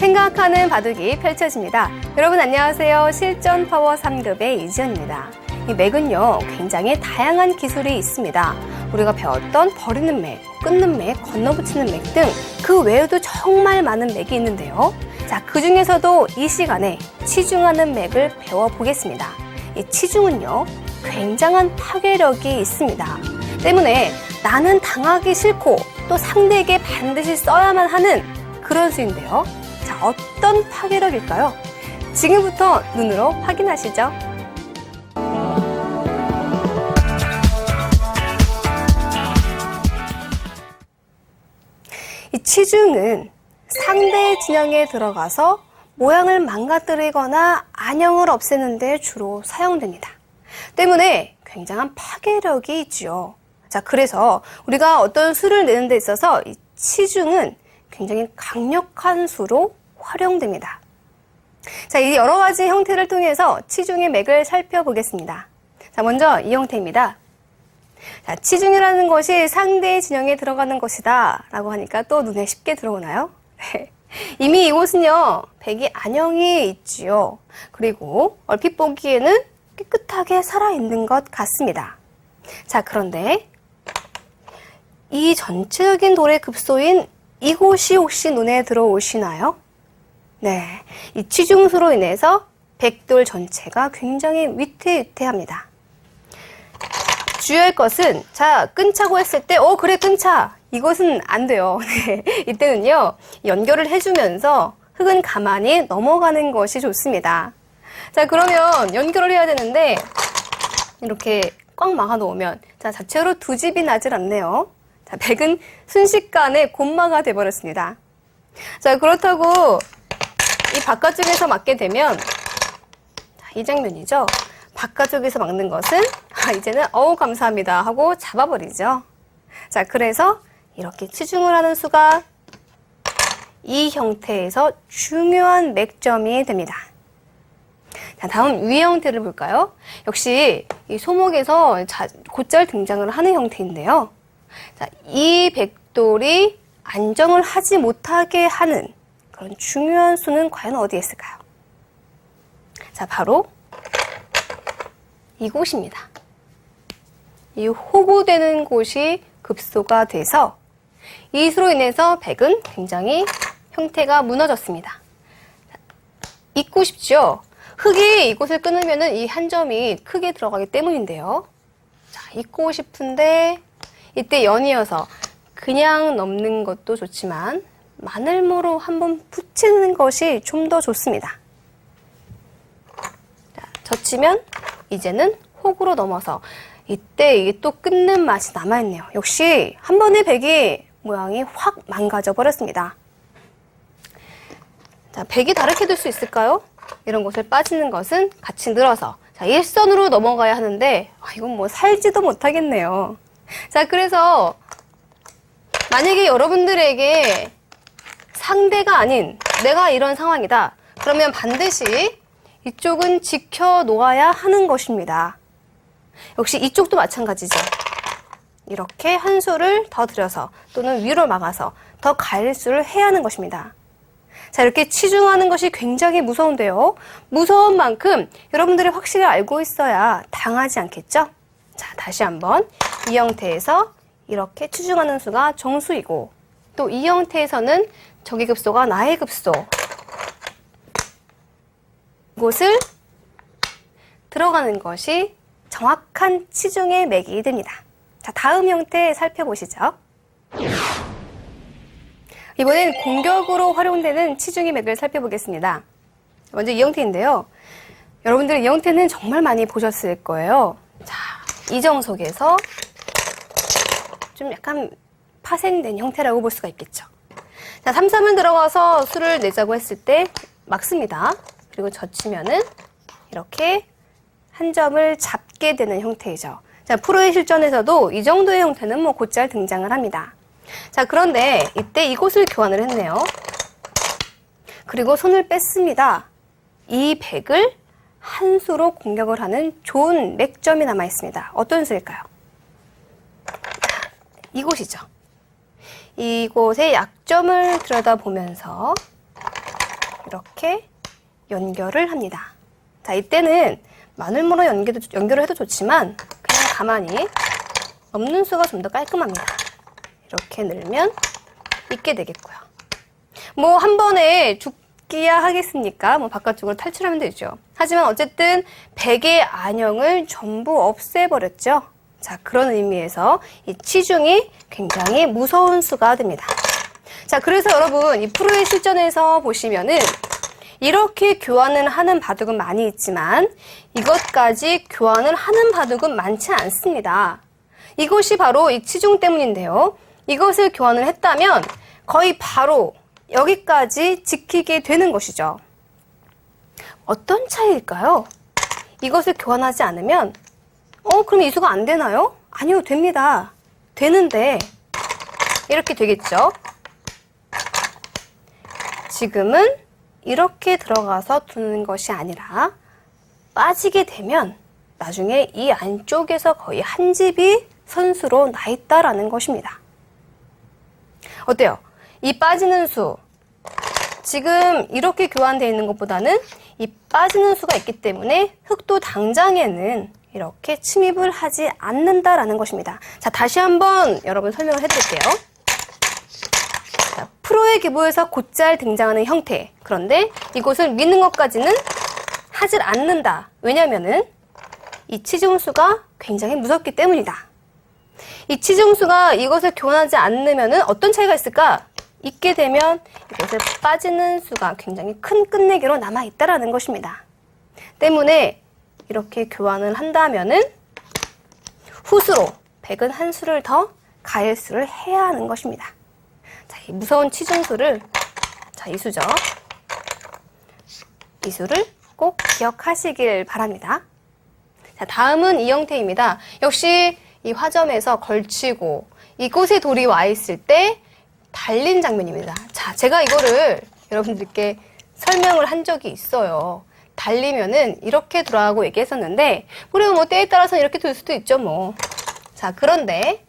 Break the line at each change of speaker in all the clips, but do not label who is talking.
생각하는 바둑이 펼쳐집니다. 여러분 안녕하세요. 실전 파워 3급의 이지연입니다. 이 맥은요, 굉장히 다양한 기술이 있습니다. 우리가 배웠던 버리는 맥, 끊는 맥, 건너붙이는 맥 등 그 외에도 정말 많은 맥이 있는데요. 자, 그 중에서도 이 시간에 치중하는 맥을 배워보겠습니다. 이 치중은요, 굉장한 파괴력이 있습니다. 때문에 나는 당하기 싫고 또 상대에게 반드시 써야만 하는 그런 수인데요. 자, 어떤 파괴력일까요? 지금부터 눈으로 확인하시죠. 이 치중은 상대 진영에 들어가서 모양을 망가뜨리거나 안형을 없애는 데 주로 사용됩니다. 때문에 굉장한 파괴력이 있죠. 자, 그래서 우리가 어떤 수를 내는 데 있어서 이 치중은 굉장히 강력한 수로 활용됩니다. 자, 이 여러 가지 형태를 통해서 치중의 맥을 살펴보겠습니다. 자, 먼저 이 형태입니다. 자, 치중이라는 것이 상대의 진영에 들어가는 것이다 라고 하니까 또 눈에 쉽게 들어오나요? 네. 이미 이곳은요, 백이 안형이 있지요. 그리고 얼핏 보기에는 깨끗하게 살아있는 것 같습니다. 자, 그런데 이 전체적인 돌의 급소인 이곳이 혹시 눈에 들어오시나요? 네, 이 치중수로 인해서 백돌 전체가 굉장히 위태위태합니다. 주의할 것은, 자, 끊자고 했을 때, 그래, 끊자. 이것은 안 돼요. 네, 이때는요, 연결을 해주면서 흙은 가만히 넘어가는 것이 좋습니다. 자, 그러면 연결을 해야 되는데, 이렇게 꽉 막아 놓으면, 자, 자체로 두 집이 나질 않네요. 자, 백은 순식간에 곤마가 돼버렸습니다. 자, 그렇다고 이 바깥쪽에서 막게 되면, 자, 이 장면이죠. 바깥쪽에서 막는 것은 이제는 감사합니다 하고 잡아버리죠. 자, 그래서 이렇게 치중을 하는 수가 이 형태에서 중요한 맥점이 됩니다. 자, 다음 위 형태를 볼까요? 역시 이 소목에서 곧잘 등장을 하는 형태인데요. 자, 이 백돌이 안정을 하지 못하게 하는 그런 중요한 수는 과연 어디에 있을까요? 자, 바로 이곳입니다. 이 호구되는 곳이 급소가 돼서 이 수로 인해서 백은 굉장히 형태가 무너졌습니다. 잊고 싶죠? 흙이 이곳을 끊으면 이 한 점이 크게 들어가기 때문인데요. 자, 잊고 싶은데 이때 연이어서 그냥 넘는 것도 좋지만 마늘모로 한번 붙이는 것이 좀 더 좋습니다. 자, 젖히면 이제는 호구로 넘어서 이때 이게 또 끊는 맛이 남아있네요. 역시 한 번의 백이 모양이 확 망가져 버렸습니다. 자, 백이 다르게 될 수 있을까요? 이런 곳을 빠지는 것은 같이 늘어서 자, 일선으로 넘어가야 하는데 이건 뭐 살지도 못하겠네요. 자, 그래서 만약에 여러분들에게 상대가 아닌 내가 이런 상황이다. 그러면 반드시 이쪽은 지켜놓아야 하는 것입니다. 역시 이쪽도 마찬가지죠. 이렇게 한 수를 더 들여서 또는 위로 막아서 더 갈수를 해야 하는 것입니다. 자, 이렇게 치중하는 것이 굉장히 무서운데요. 무서운 만큼 여러분들이 확실히 알고 있어야 당하지 않겠죠? 자, 다시 한번 이 형태에서 이렇게 치중하는 수가 정수이고 또 이 형태에서는 적의 급소가 나의 급소 이곳을 들어가는 것이 정확한 치중의 맥이 됩니다. 자, 다음 형태 살펴보시죠. 이번엔 공격으로 활용되는 치중의 맥을 살펴보겠습니다. 먼저 이 형태인데요. 여러분들 이 형태는 정말 많이 보셨을 거예요. 자, 이정석에서 좀 약간 파생된 형태라고 볼 수가 있겠죠. 자, 3-3을 들어가서 수를 내자고 했을 때 막습니다. 그리고 젖히면은 이렇게 한 점을 잡게 되는 형태이죠. 자, 프로의 실전에서도 이 정도의 형태는 뭐 곧잘 등장을 합니다. 자, 그런데 이때 이곳을 교환을 했네요. 그리고 손을 뺐습니다. 이 백을 한 수로 공격을 하는 좋은 맥점이 남아 있습니다. 어떤 수일까요? 이곳이죠. 이곳의 약점을 들여다보면서 이렇게 연결을 합니다. 자, 이때는 마늘모로 연결을 해도 좋지만 그냥 가만히 넣는 수가 좀 더 깔끔합니다. 이렇게 넣으면 있게 되겠고요. 뭐 한 번에 죽기야 하겠습니까? 뭐 바깥쪽으로 탈출하면 되죠. 하지만 어쨌든 백의 안형을 전부 없애버렸죠. 자, 그런 의미에서 이 치중이 굉장히 무서운 수가 됩니다. 자, 그래서 여러분 이 프로의 실전에서 보시면은 이렇게 교환을 하는 바둑은 많이 있지만 이것까지 교환을 하는 바둑은 많지 않습니다. 이것이 바로 이 치중 때문인데요. 이것을 교환을 했다면 거의 바로 여기까지 지키게 되는 것이죠. 어떤 차이일까요? 이것을 교환하지 않으면 그럼 이 수가 안 되나요? 아니요, 됩니다. 되는데 이렇게 되겠죠. 지금은 이렇게 들어가서 두는 것이 아니라 빠지게 되면 나중에 이 안쪽에서 거의 한 집이 선수로 나 있다라는 것입니다. 어때요? 이 빠지는 수, 지금 이렇게 교환되어 있는 것보다는 이 빠지는 수가 있기 때문에 흑도 당장에는 이렇게 침입을 하지 않는다라는 것입니다. 자, 다시 한번 여러분 설명을 해드릴게요. 자, 프로의 기보에서 곧잘 등장하는 형태. 그런데 이것을 미는 것까지는 하질 않는다. 왜냐면은 이 치중수가 굉장히 무섭기 때문이다. 이 치중수가 이것을 교환하지 않으면은 어떤 차이가 있을까? 있게 되면 이것을 빠지는 수가 굉장히 큰 끝내기로 남아있다라는 것입니다. 때문에 이렇게 교환을 한다면은 후수로 백은 한 수를 더 가일수를 해야 하는 것입니다. 자, 이 무서운 치중수를, 자, 이 수죠. 이 수를 꼭 기억하시길 바랍니다. 자, 다음은 이 형태입니다. 역시 이 화점에서 걸치고 이곳에 돌이 와 있을 때 달린 장면입니다. 자, 제가 이거를 여러분들께 설명을 한 적이 있어요. 달리면은 이렇게 돌아가고 얘기했었는데, 그리고 뭐 때에 따라서는 이렇게 돌 수도 있죠, 뭐. 자, 그런데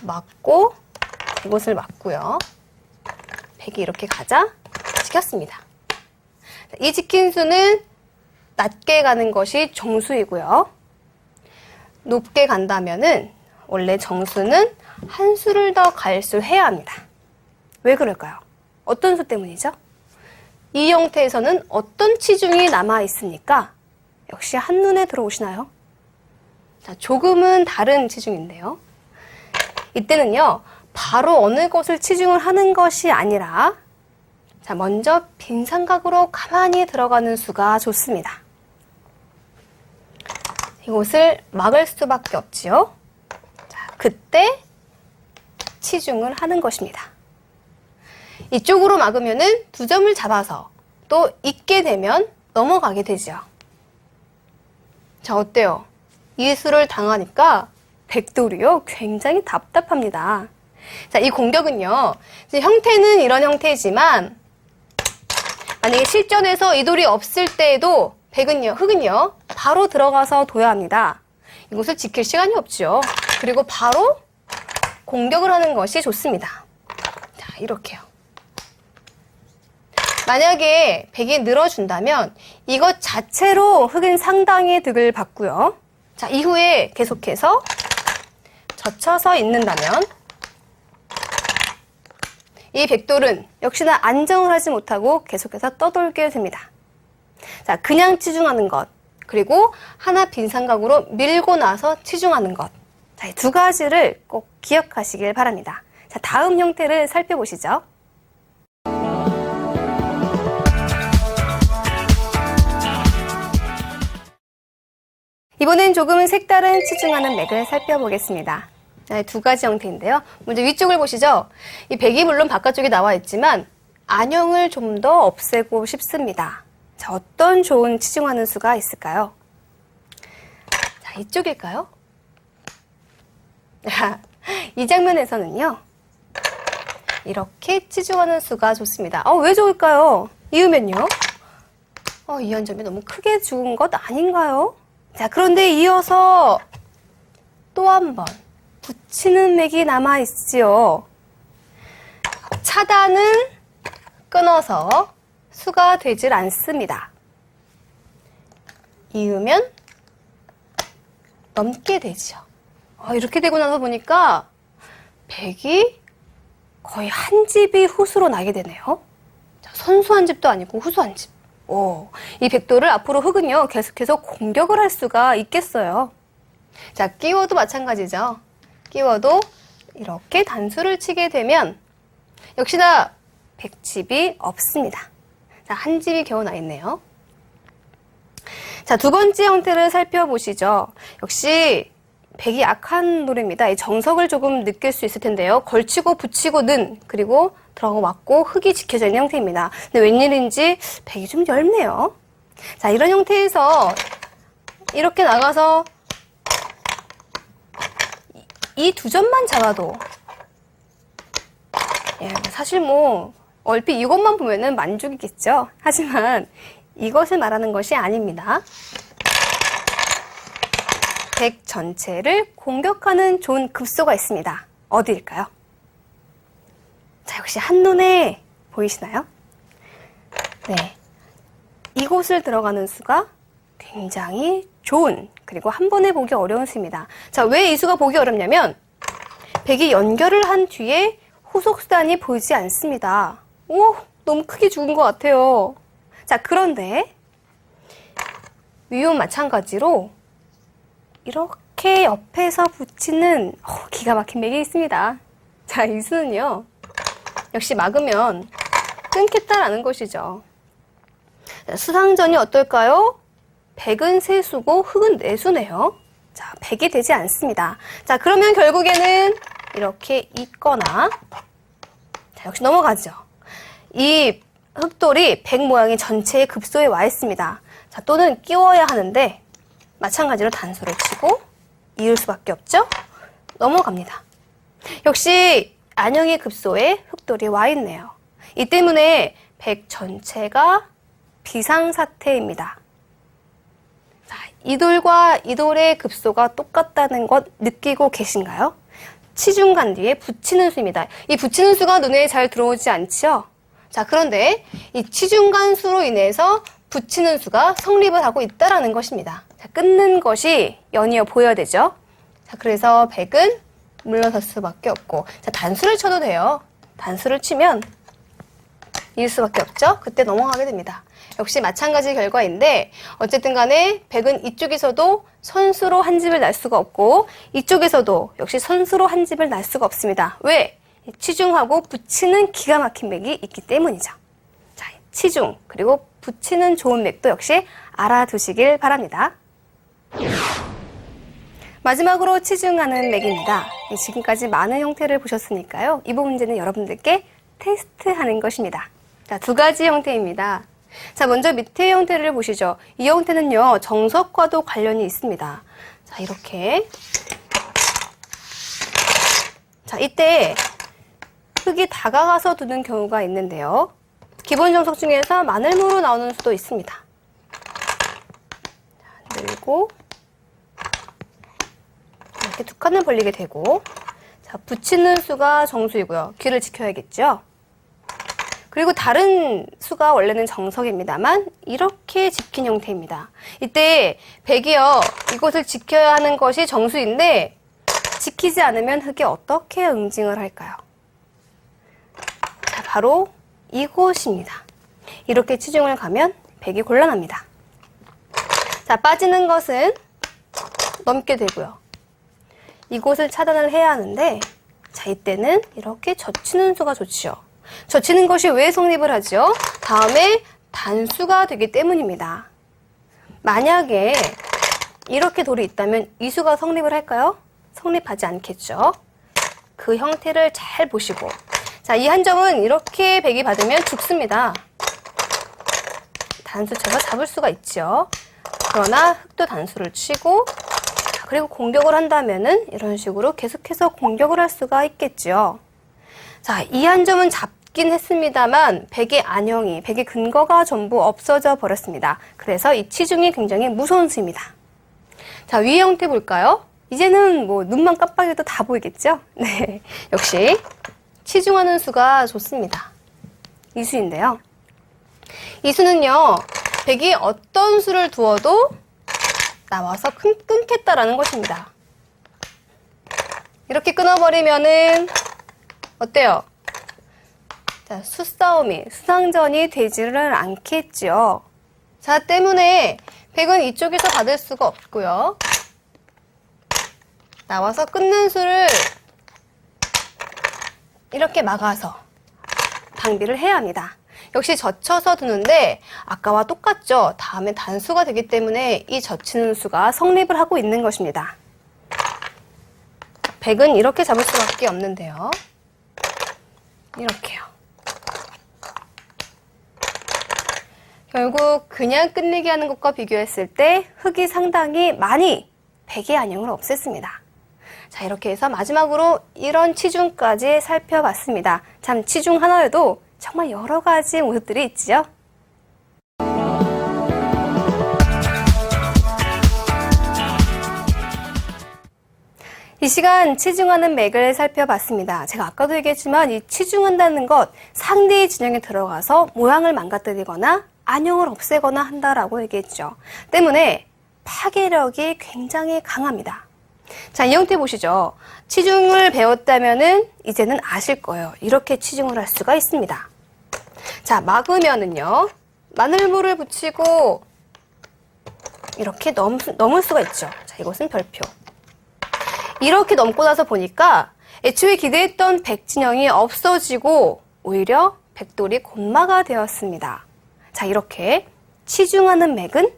맞고 이곳을 맞고요. 백이 이렇게 가자 지켰습니다. 이 지킨 수는 낮게 가는 것이 정수이고요. 높게 간다면은 원래 정수는 한 수를 더 가일수해야 합니다. 왜 그럴까요? 어떤 수 때문이죠? 이 형태에서는 어떤 치중이 남아 있습니까? 역시 한눈에 들어오시나요? 자, 조금은 다른 치중인데요. 이때는요, 바로 어느 곳을 치중을 하는 것이 아니라, 자, 먼저 빈 삼각으로 가만히 들어가는 수가 좋습니다. 이곳을 막을 수밖에 없지요. 자, 그때 치중을 하는 것입니다. 이쪽으로 막으면은 두 점을 잡아서 또 있게 되면 넘어가게 되죠. 자, 어때요? 이 수를 당하니까 백돌이요, 굉장히 답답합니다. 자, 이 공격은요, 형태는 이런 형태지만 만약에 실전에서 이 돌이 없을 때에도 흑은요, 바로 들어가서 둬야 합니다. 이곳을 지킬 시간이 없죠. 그리고 바로 공격을 하는 것이 좋습니다. 자, 이렇게요. 만약에 백이 늘어준다면 이것 자체로 흑은 상당히 득을 받고요. 자, 이후에 계속해서 젖혀서 있는다면 이 백돌은 역시나 안정을 하지 못하고 계속해서 떠돌게 됩니다. 자, 그냥 치중하는 것, 그리고 하나 빈 삼각으로 밀고 나서 치중하는 것. 자, 이 두 가지를 꼭 기억하시길 바랍니다. 자, 다음 형태를 살펴보시죠. 이번엔 조금은 색다른 치중하는 맥을 살펴보겠습니다. 자, 두 가지 형태인데요. 먼저 위쪽을 보시죠. 이 백이 물론 바깥쪽에 나와 있지만 안형을 좀 더 없애고 싶습니다. 자, 어떤 좋은 치중하는 수가 있을까요? 자, 이쪽일까요? 이 장면에서는요, 이렇게 치중하는 수가 좋습니다. 왜 좋을까요? 이으면요, 이 한 점이 너무 크게 죽은 것 아닌가요? 자, 그런데 이어서 또 한 번 붙이는 맥이 남아있지요. 차단은 끊어서 수가 되질 않습니다. 이으면 넘게 되죠. 이렇게 되고 나서 보니까 100이 거의 한 집이 후수로 나게 되네요. 자, 선수 한 집도 아니고 후수 한 집. 이 백도를 앞으로 흙은요, 계속해서 공격을 할 수가 있겠어요. 자, 끼워도 마찬가지죠. 끼워도 이렇게 단수를 치게 되면 역시나 100집이 없습니다. 자, 한 집이 겨우 나 있네요. 자, 두 번째 형태를 살펴보시죠. 역시 100이 약한 노래입니다. 이 정석을 조금 느낄 수 있을 텐데요. 걸치고 붙이고 는, 그리고 들어가고 맞고 흙이 지켜져 있는 형태입니다. 근데 웬일인지 100이 좀 얇네요. 자, 이런 형태에서 이렇게 나가서 이 두 점만 잡아도 사실 뭐 얼핏 이것만 보면은 만족이겠죠. 하지만 이것을 말하는 것이 아닙니다. 100 전체를 공격하는 좋은 급소가 있습니다. 어디일까요? 자, 역시 한눈에 보이시나요? 네. 이곳을 들어가는 수가 굉장히 좋은, 그리고 한 번에 보기 어려운 수입니다. 자, 왜 이 수가 보기 어렵냐면 100이 연결을 한 뒤에 후속 수단이 보이지 않습니다. 너무 크게 죽은 것 같아요. 자, 그런데 위와 마찬가지로 이렇게 옆에서 붙이는 기가 막힌 맥이 있습니다. 자, 이 수는요, 역시 막으면 끊겠다라는 것이죠. 자, 수상전이 어떨까요? 100은 세 수고 흙은 네 수네요. 자, 100이 되지 않습니다. 자, 그러면 결국에는 이렇게 있거나, 자, 역시 넘어가죠. 이 흙돌이 100 모양의 전체의 급소에 와 있습니다. 자, 또는 끼워야 하는데 마찬가지로 단수를 치고 이을 수밖에 없죠? 넘어갑니다. 역시 안형의 급소에 흙돌이 와 있네요. 이 때문에 100 전체가 비상사태입니다. 자, 이 돌과 이 돌의 급소가 똑같다는 것 느끼고 계신가요? 치중간 뒤에 붙이는 수입니다. 이 붙이는 수가 눈에 잘 들어오지 않죠? 자, 그런데 이 치중간 수로 인해서 붙이는 수가 성립을 하고 있다는 것입니다. 자, 끊는 것이 연이어 보여야 되죠. 자, 그래서 100은 물러설 수밖에 없고, 자, 단수를 쳐도 돼요. 단수를 치면 이을 수밖에 없죠. 그때 넘어가게 됩니다. 역시 마찬가지 결과인데 어쨌든 간에 100은 이쪽에서도 선수로 한 집을 날 수가 없고 이쪽에서도 역시 선수로 한 집을 날 수가 없습니다. 왜? 치중하고 붙이는 기가 막힌 맥이 있기 때문이죠. 자, 치중 그리고 붙이는 좋은 맥도 역시 알아두시길 바랍니다. 마지막으로 치중하는 맥입니다. 지금까지 많은 형태를 보셨으니까요. 이 부분 문제는 여러분들께 테스트하는 것입니다. 자, 두 가지 형태입니다. 자, 먼저 밑에 형태를 보시죠. 이 형태는요, 정석과도 관련이 있습니다. 자, 이렇게. 자, 이때 흙이 다가가서 두는 경우가 있는데요. 기본 정석 중에서 마늘무로 나오는 수도 있습니다. 자, 늘고 이렇게 두 칸을 벌리게 되고, 자, 붙이는 수가 정수이고요. 귀를 지켜야겠죠. 그리고 다른 수가 원래는 정석입니다만 이렇게 집힌 형태입니다. 이때 100이요. 이곳을 지켜야 하는 것이 정수인데 지키지 않으면 흙이 어떻게 응징을 할까요? 자, 바로 이곳입니다. 이렇게 치중을 가면 100이 곤란합니다. 자, 빠지는 것은 넘게 되고요. 이곳을 차단을 해야 하는데, 자, 이때는 이렇게 젖히는 수가 좋지요. 젖히는 것이 왜 성립을 하죠? 다음에 단수가 되기 때문입니다. 만약에 이렇게 돌이 있다면 이 수가 성립을 할까요? 성립하지 않겠죠. 그 형태를 잘 보시고, 자, 이 한 점은 이렇게 100이 받으면 죽습니다. 단수 쳐서 잡을 수가 있죠. 그러나 흙도 단수를 치고, 그리고 공격을 한다면은 이런 식으로 계속해서 공격을 할 수가 있겠죠. 자, 이 한 점은 잡긴 했습니다만 100의 안형이, 100의 근거가 전부 없어져 버렸습니다. 그래서 이 치중이 굉장히 무서운 수입니다. 자, 위의 형태 볼까요? 이제는 뭐 눈만 깜빡여도 다 보이겠죠? 네, 역시 치중하는 수가 좋습니다. 이 수인데요. 이 수는요, 백이 어떤 수를 두어도 나와서 끊겠다라는 것입니다. 이렇게 끊어버리면은 어때요? 자, 수싸움이, 수상전이 되지를 않겠죠. 자, 때문에 백은 이쪽에서 받을 수가 없고요. 나와서 끊는 수를 이렇게 막아서 방비를 해야 합니다. 역시 젖혀서 두는데 아까와 똑같죠. 다음에 단수가 되기 때문에 이 젖히는 수가 성립을 하고 있는 것입니다. 백은 이렇게 잡을 수밖에 없는데요. 이렇게요. 결국 그냥 끝내기 하는 것과 비교했을 때 흙이 상당히 많이 백의 안형을 없앴습니다. 자, 이렇게 해서 마지막으로 이런 치중까지 살펴봤습니다. 참 치중 하나에도 정말 여러 가지 모습들이 있지요. 이 시간 치중하는 맥을 살펴봤습니다. 제가 아까도 얘기했지만 이 치중한다는 것, 상대의 진영에 들어가서 모양을 망가뜨리거나 안형을 없애거나 한다라고 얘기했죠. 때문에 파괴력이 굉장히 강합니다. 자, 이 형태 보시죠. 치중을 배웠다면은 이제는 아실 거예요. 이렇게 치중을 할 수가 있습니다. 자, 막으면은요, 마늘물을 붙이고 이렇게 넘을 수가 있죠. 자, 이것은 별표. 이렇게 넘고 나서 보니까 애초에 기대했던 백진영이 없어지고 오히려 백돌이 곤마가 되었습니다. 자, 이렇게 치중하는 맥은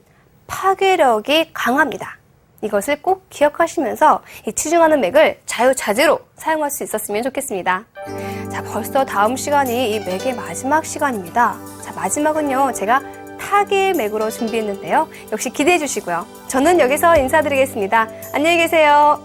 파괴력이 강합니다. 이것을 꼭 기억하시면서 이 치중하는 맥을 자유자재로 사용할 수 있었으면 좋겠습니다. 자, 벌써 다음 시간이 이 맥의 마지막 시간입니다. 자, 마지막은요, 제가 타개의 맥으로 준비했는데요. 역시 기대해 주시고요. 저는 여기서 인사드리겠습니다. 안녕히 계세요.